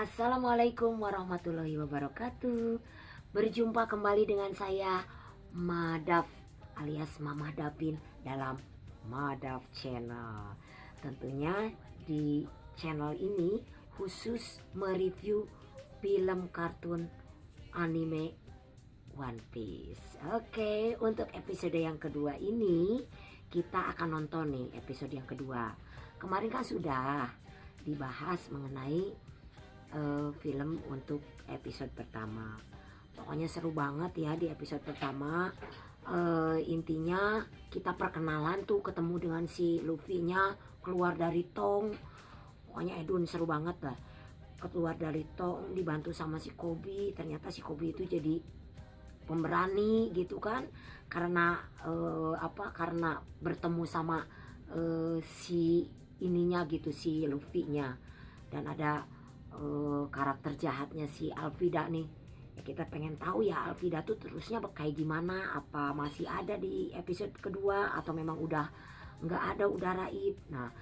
Assalamualaikum warahmatullahi wabarakatuh. Berjumpa kembali dengan saya Madaf alias Mamah Dapin dalam Madaf Channel. Tentunya di channel ini khusus mereview film kartun anime One Piece. Oke, untuk episode yang kedua ini kita akan nonton nih episode yang kedua. Kemarin kan sudah dibahas mengenai film untuk episode pertama. Pokoknya seru banget ya di episode pertama. Intinya kita perkenalan tuh, ketemu dengan si Luffy-nya keluar dari tong. Pokoknya Edun seru banget lah. Keluar dari tong dibantu sama si Koby. Ternyata si Koby itu jadi pemberani gitu kan, karena karena bertemu sama si ininya gitu, si Luffy-nya. Dan ada karakter jahatnya si Alvida nih ya. Kita pengen tahu ya Alvida tuh terusnya kayak gimana, apa masih ada di episode kedua atau memang udah nggak ada, udah raib. Nah,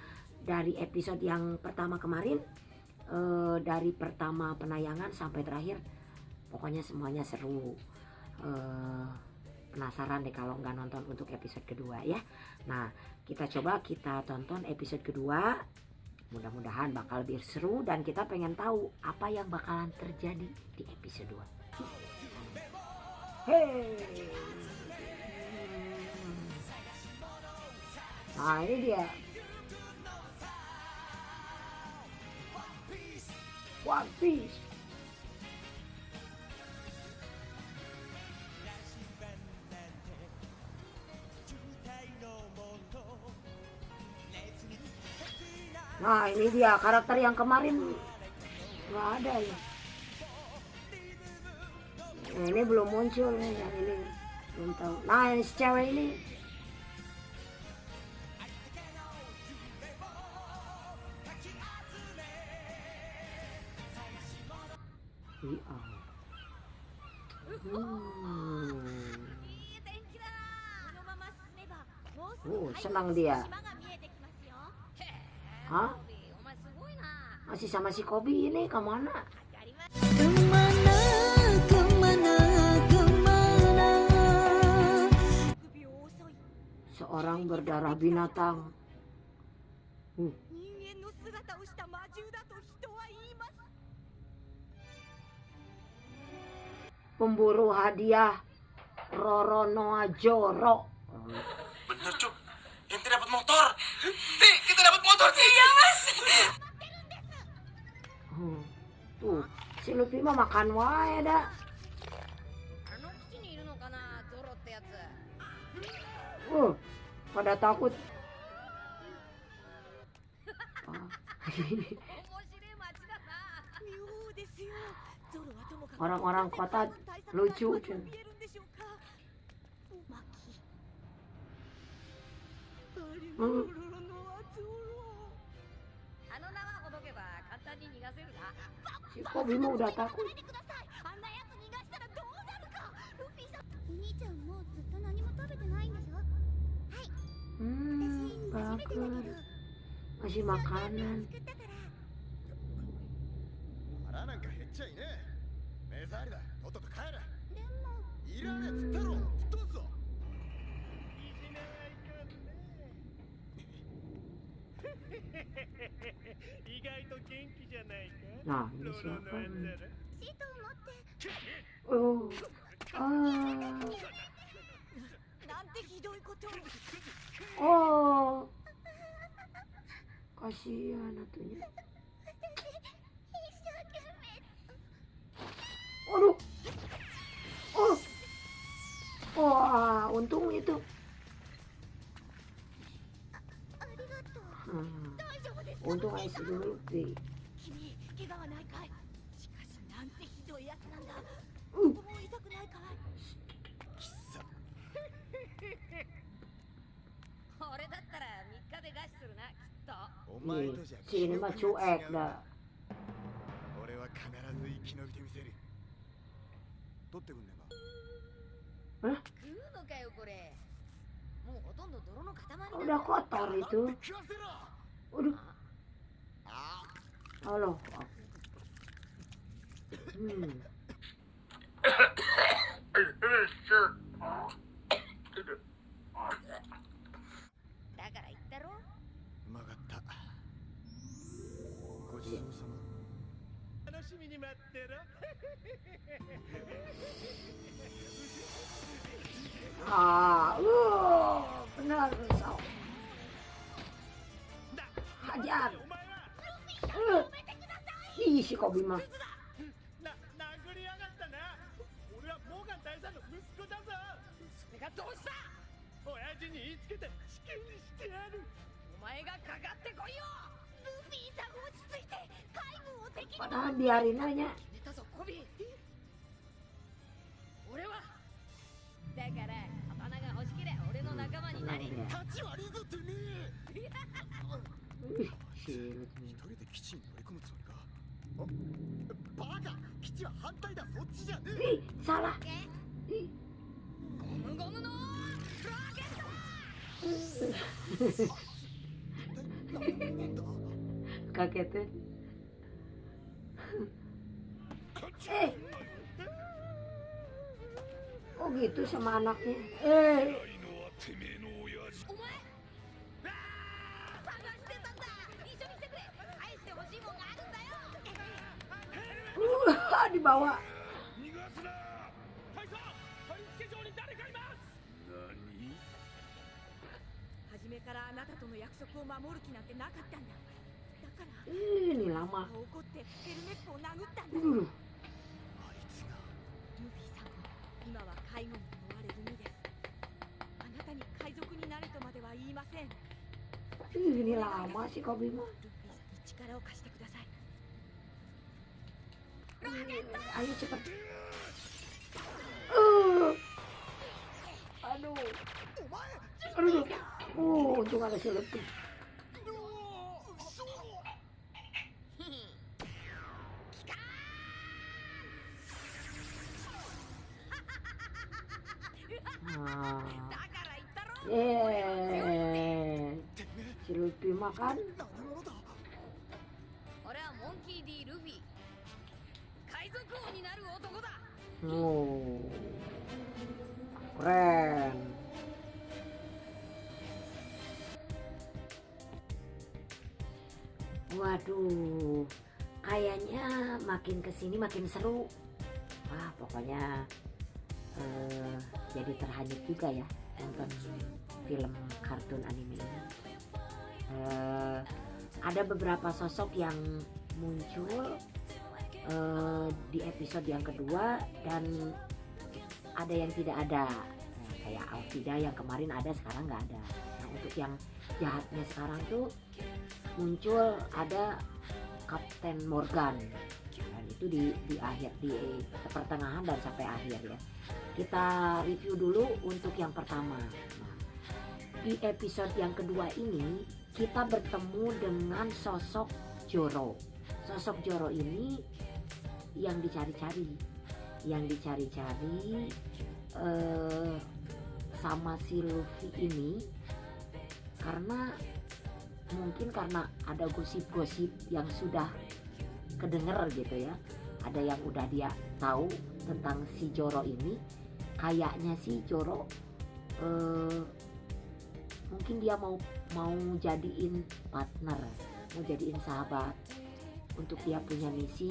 dari episode yang pertama kemarin, dari pertama penayangan sampai terakhir, pokoknya semuanya seru. Penasaran deh kalau nggak nonton untuk episode kedua ya. Nah, kita tonton episode kedua. Mudah-mudahan bakal lebih seru dan kita pengen tahu apa yang bakalan terjadi di episode 2. Hey. Nah, ini dia. One Piece. Nah, ini dia karakter yang kemarin nggak ada ya. Nah, ini belum muncul nih, yang ini belum tahu. Nah, ini si cewek ini. Senang dia. Hah? Masih sama si Koby ini kemana? Seorang berdarah binatang. Pemburu hadiah Roronoa Joro. Bener Cuk, ente dapat motor. Ti, kita dapat motor Ti. Iya Mas. Tuh, si Luffy mah makan wae dah. Pada takut. Orang-orang kota lucu. Si Koby mah udah takut. Bagus. Masih makanan. Nah, ini siapa? Oh, oh, kasihan atunya. Aduh, oh, wah, untung itu. Untung aja si Luffy. Si ini mah cuek dah. Hah? Udah kotor itu. Waduh. Halo. うまかった。ごちそうさま。楽しみに待ってろ。Benar Rusau. Hajar. Ih, si Kobi mah. 殴りやがったな。俺はモーガン大佐の息子だぞ。それがどうした？親父に言いつけて死刑にしてやる。お前がかかってこいよ。ルフィさん落ち着いて海軍を敵に。Padahal biarin aja. 決めたぞコビ。俺はだから刀が欲しければ俺の仲間になり。立ち悪いぞてめえ。一人で基地に乗り込むつもりか。バカ、基地は反対だ。そっちじゃねえ。 Ih, salah. Ih. ゴムゴムのロケット。 Kagetin. Kok gitu sama anaknya? お前探してたんだ。一緒に来てくれ。返してほしいもんがあるんだよ。 Dibawa. 逃がすな。大佐、取付所に誰かいます。何？初めからあなたとの約束を守る気なんてなかったんだ。だから Ini lama. 怒ってヘルメットを殴ったんだ。 あいつがルフィさん、今は海軍に追われる身です。あなたに海賊になれとまでは言いません。 Ini lama sih Kobi mah. ルフィさんに力を貸してください。 Ayo cepet. Aduh. Aduh. Untung ada si Luffy. Si Luffy makan. 俺はモンキー D ルフィ、海賊王になる男だ。 Keren. Waduh, kayaknya makin kesini makin seru. Wah, pokoknya jadi terhanyut juga ya nonton film kartun anime ini. Ada beberapa sosok yang muncul di episode yang kedua dan ada yang tidak ada. Nah, kayak Alvida yang kemarin ada, sekarang nggak ada. Nah, untuk yang jahatnya sekarang tuh muncul ada Kapten Morgan, dan itu di akhir, di pertengahan dan sampai akhir ya. Kita review dulu untuk yang pertama. Nah, di episode yang kedua ini kita bertemu dengan sosok Zoro. Sosok Zoro ini yang dicari-cari sama si Luffy ini, karena mungkin karena ada gosip-gosip yang sudah kedenger gitu ya. Ada yang udah dia tahu tentang si Zoro ini. Kayaknya si Zoro mungkin dia mau jadiin partner, mau jadiin sahabat untuk dia punya misi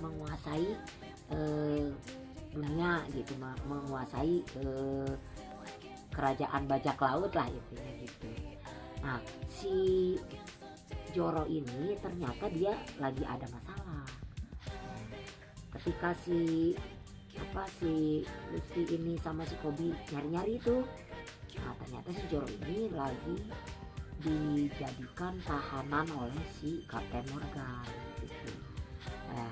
menguasai dunia gitu, menguasai kerajaan bajak laut lah intinya gitu. Nah, si Zoro ini ternyata dia lagi ada masalah. Ketika si Luffy ini sama si Koby nyari-nyari itu, nah ternyata si Zoro ini lagi dijadikan tahanan oleh si Kapten Morgan gitu. Nah,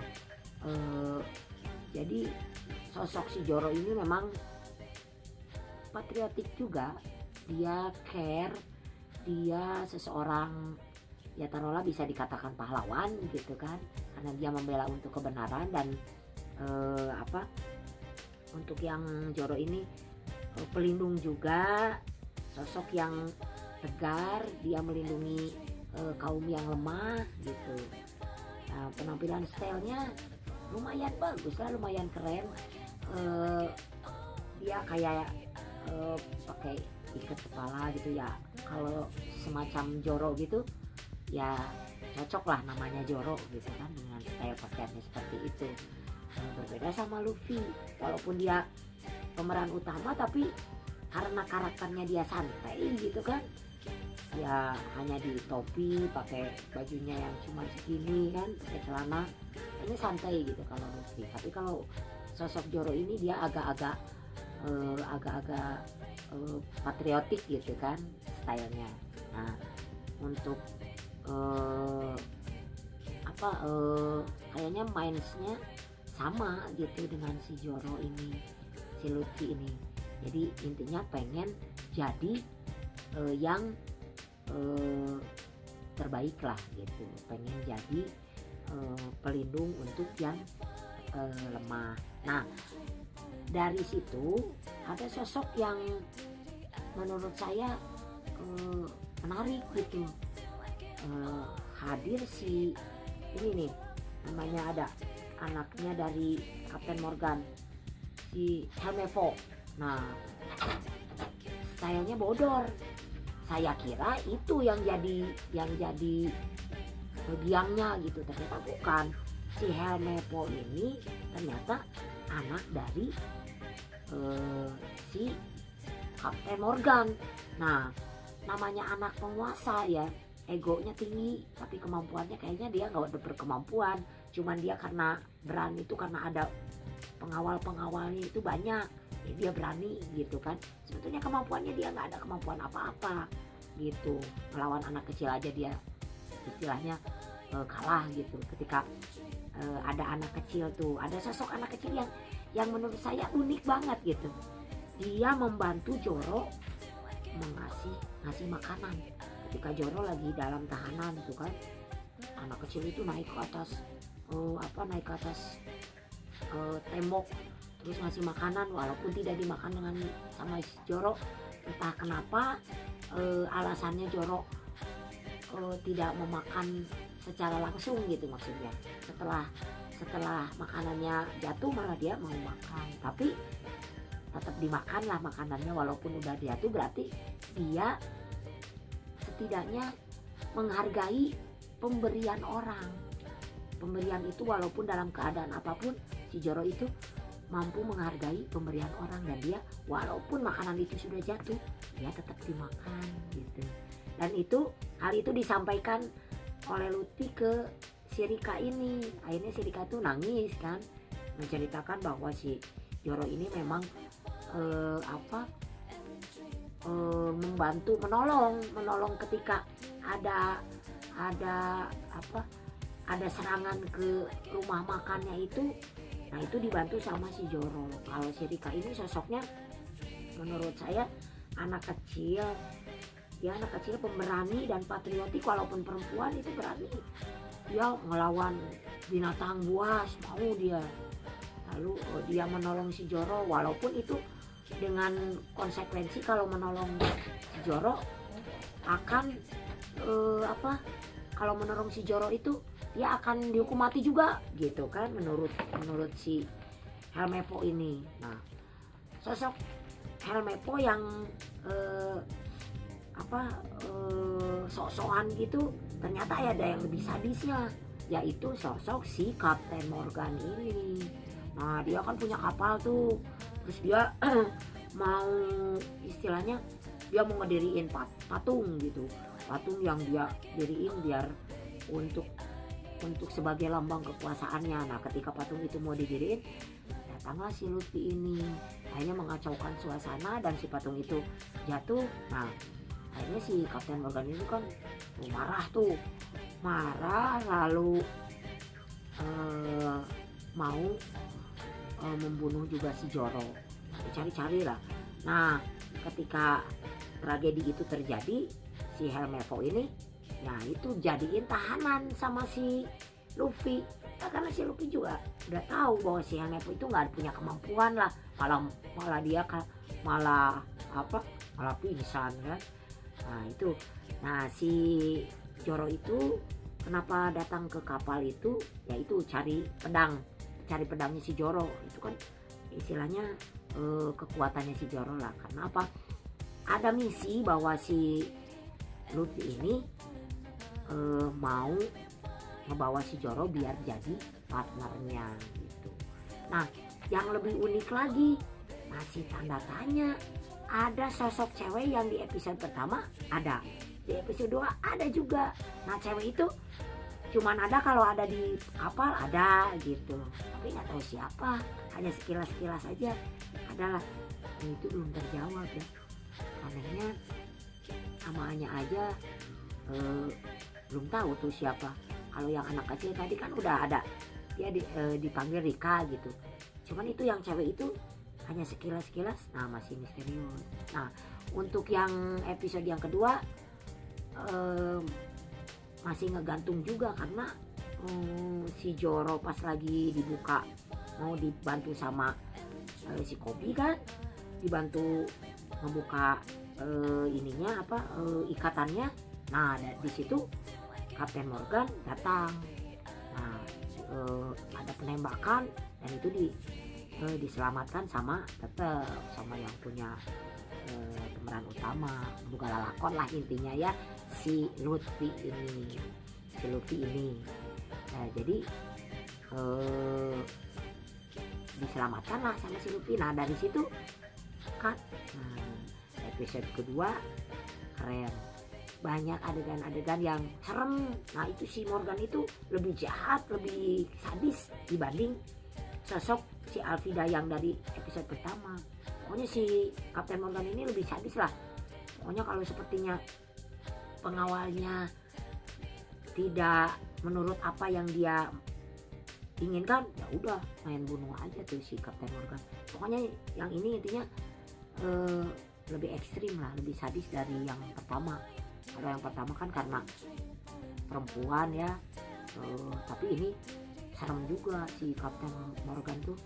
jadi sosok si Zoro ini memang patriotik juga, dia care, dia seseorang ya taruhlah bisa dikatakan pahlawan gitu kan, karena dia membela untuk kebenaran. Dan untuk yang Zoro ini pelindung juga, sosok yang tegar, dia melindungi kaum yang lemah gitu. Nah, penampilan stylenya lumayan bagus lah, lumayan keren. Dia kayak pakai ikat kepala gitu ya, kalau semacam Zoro gitu ya cocok lah namanya Zoro gitu kan, dengan style pakaiannya seperti itu. Berbeda sama Luffy, walaupun dia pemeran utama tapi karena karakternya dia santai gitu kan, ya hanya di topi, pakai bajunya yang cuma segini kan, pakai celana, ini santai gitu kalau Luffy. Tapi kalau sosok Zoro ini dia agak-agak patriotik gitu kan stylenya. Nah untuk kayaknya mindsnya sama gitu dengan si Zoro ini, si Luffy ini. Jadi intinya pengen jadi yang terbaik lah gitu, pengen jadi pelindung untuk yang lemah. Nah dari situ ada sosok yang menurut saya menarik gitu. Hadir si ini nih, namanya ada anaknya dari Kapten Morgan, si Helmepho. Nah stylenya bodor, saya kira itu yang jadi biangnya gitu, ternyata bukan. Si Helmepho ini ternyata anak dari si Kapten Morgan. Nah namanya anak penguasa ya, egonya tinggi, tapi kemampuannya kayaknya dia nggak berkemampuan, cuman dia karena berani itu karena ada pengawalnya itu banyak, ya dia berani gitu kan. Sebetulnya kemampuannya dia nggak ada kemampuan apa-apa gitu, melawan anak kecil aja dia istilahnya kalah gitu. Ketika ada anak kecil tuh, ada sosok anak kecil yang menurut saya unik banget gitu. Dia membantu Zoro ngasih makanan ketika Zoro lagi dalam tahanan tuh kan. Anak kecil itu naik ke atas tembok terus ngasih makanan, walaupun tidak dimakan dengan sama Zoro. Entah kenapa alasannya Zoro tidak memakan secara langsung gitu, maksudnya setelah makanannya jatuh malah dia mau makan, tapi tetap dimakan lah makanannya walaupun udah jatuh. Berarti dia setidaknya menghargai pemberian orang. Pemberian itu walaupun dalam keadaan apapun, si Zoro itu mampu menghargai pemberian orang, dan dia walaupun makanan itu sudah jatuh dia tetap dimakan gitu. Dan hal itu disampaikan oleh Luffy ke si Rika ini. Akhirnya si Rika tuh nangis kan, menceritakan bahwa si Zoro ini memang membantu, menolong ketika ada serangan ke rumah makannya itu. Nah itu dibantu sama si Zoro. Kalau si Rika ini sosoknya menurut saya anak kecil, dia anak kecil pemberani dan patriotik, walaupun perempuan itu berani. Dia ngelawan binatang buas, mau dia. Lalu dia menolong si Zoro, walaupun itu dengan konsekuensi kalau menolong si Zoro akan kalau menolong si Zoro itu dia akan dihukum mati juga gitu kan, menurut si Helmepho ini. Nah sosok Helmepho yang sok-sokan gitu, ternyata ada yang lebih sadisnya, yaitu sosok si Kapten Morgan ini. Nah dia kan punya kapal tuh, terus dia mau istilahnya dia mau ngediriin patung gitu, patung yang dia diriin biar untuk sebagai lambang kekuasaannya. Nah ketika patung itu mau didiriin, datanglah si Luffy ini, akhirnya mengacaukan suasana dan si patung itu jatuh. Nah akhirnya si Kapten Morgan itu kan marah lalu mau membunuh juga si Zoro, cari-cari lah. Nah ketika tragedi itu terjadi, si Helmepho ini ya itu jadiin tahanan sama si Luffy. Nah, karena si Luffy juga udah tahu bahwa si Helmepho itu nggak punya kemampuan lah, malah dia malah pingsan kan. Nah si Zoro itu kenapa datang ke kapal itu, yaitu cari pedang cari pedangnya si Zoro. Itu kan istilahnya kekuatannya si Zoro lah. Karena apa? Ada misi bahwa si Luffy ini mau ngebawa si Zoro biar jadi partnernya gitu. Nah, yang lebih unik lagi, masih tanda tanya. Ada sosok cewek yang di episode pertama ada, di episode 2 ada juga. Nah, cewek itu cuman ada kalau ada di kapal ada gitu, tapi nggak tahu siapa, hanya sekilas-sekilas aja adalah. Itu belum terjawab ya. Anehnya namanya aja belum tahu tuh siapa. Kalau yang anak kecil tadi kan udah ada, dia dipanggil Rika gitu. Cuman itu yang cewek itu hanya sekilas-sekilas, nah masih misterius. Nah, untuk yang episode yang kedua masih ngegantung juga karena si Zoro pas lagi dibuka mau dibantu sama si Koby kan, dibantu membuka ininya apa ikatannya. Nah, di situ Kapten Morgan datang. Nah, ada penembakan dan itu diselamatkan sama yang punya pemeran utama, bukan lalakon lah intinya ya, si Luffy ini. Nah, jadi diselamatkan lah sama si Luffy. Nah, dari situ kan episode kedua keren, banyak adegan-adegan yang serem. Nah, itu si Morgan itu lebih jahat, lebih sadis dibanding sosok si Alvida yang dari episode pertama. Pokoknya si Kapten Morgan ini lebih sadis lah. Pokoknya kalau sepertinya pengawalnya tidak menurut apa yang dia inginkan, ya udah main bunuh aja tuh si Kapten Morgan. Pokoknya yang ini intinya lebih ekstrim lah, lebih sadis dari yang pertama. Kalau yang pertama kan karena perempuan ya, tapi ini serem juga si Kapten Morgan tuh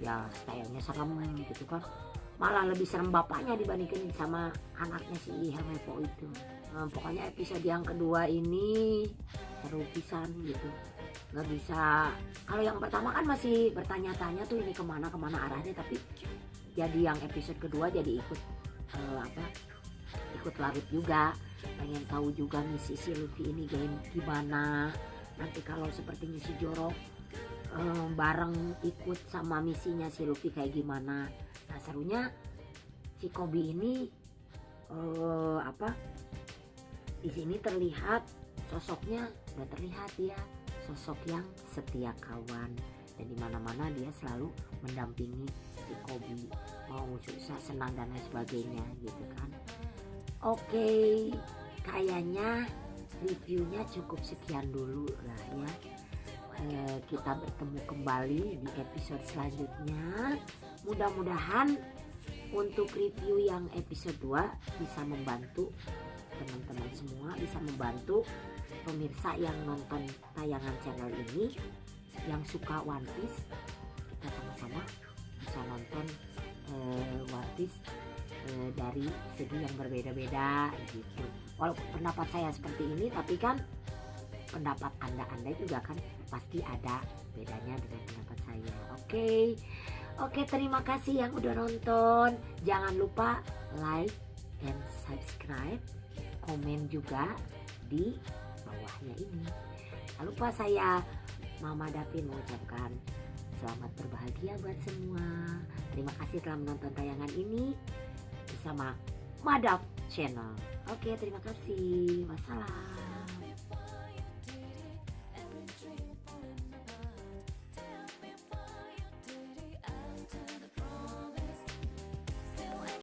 ya, stylenya serem gitu kan. Malah lebih serem bapaknya dibandingkan sama anaknya si Helmepho itu. Pokoknya episode yang kedua ini seru pisan gitu. Nggak bisa, kalau yang pertama kan masih bertanya-tanya tuh ini kemana arahnya, tapi jadi yang episode kedua jadi ikut larut juga, pengen tahu juga misi si Luffy ini gimana. Nanti kalau sepertinya si Zoro bareng ikut sama misinya si Luffy kayak gimana. Nah, serunya si Koby ini di sini terlihat sosoknya, udah terlihat ya, sosok yang setia kawan, dan dimana-mana dia selalu mendampingi si Koby, mau susah senang dan lain sebagainya gitu kan. Oke, kayaknya reviewnya cukup sekian dulu lah ya. Kita bertemu kembali di episode selanjutnya. Mudah-mudahan untuk review yang episode 2 bisa membantu teman-teman semua, bisa membantu pemirsa yang nonton tayangan channel ini, yang suka One Piece. Kita sama-sama bisa nonton One Piece dari segi yang berbeda-beda gitu. Walaupun pendapat saya seperti ini, tapi kan pendapat anda juga kan pasti ada bedanya dengan pendapat saya. Oke, terima kasih yang udah nonton. Jangan lupa like and subscribe, komen juga di bawahnya ini. Jangan lupa saya Mama Davin mengucapkan selamat berbahagia buat semua. Terima kasih telah menonton tayangan ini bersama Madaf Channel. Oke, terima kasih. Wassalam.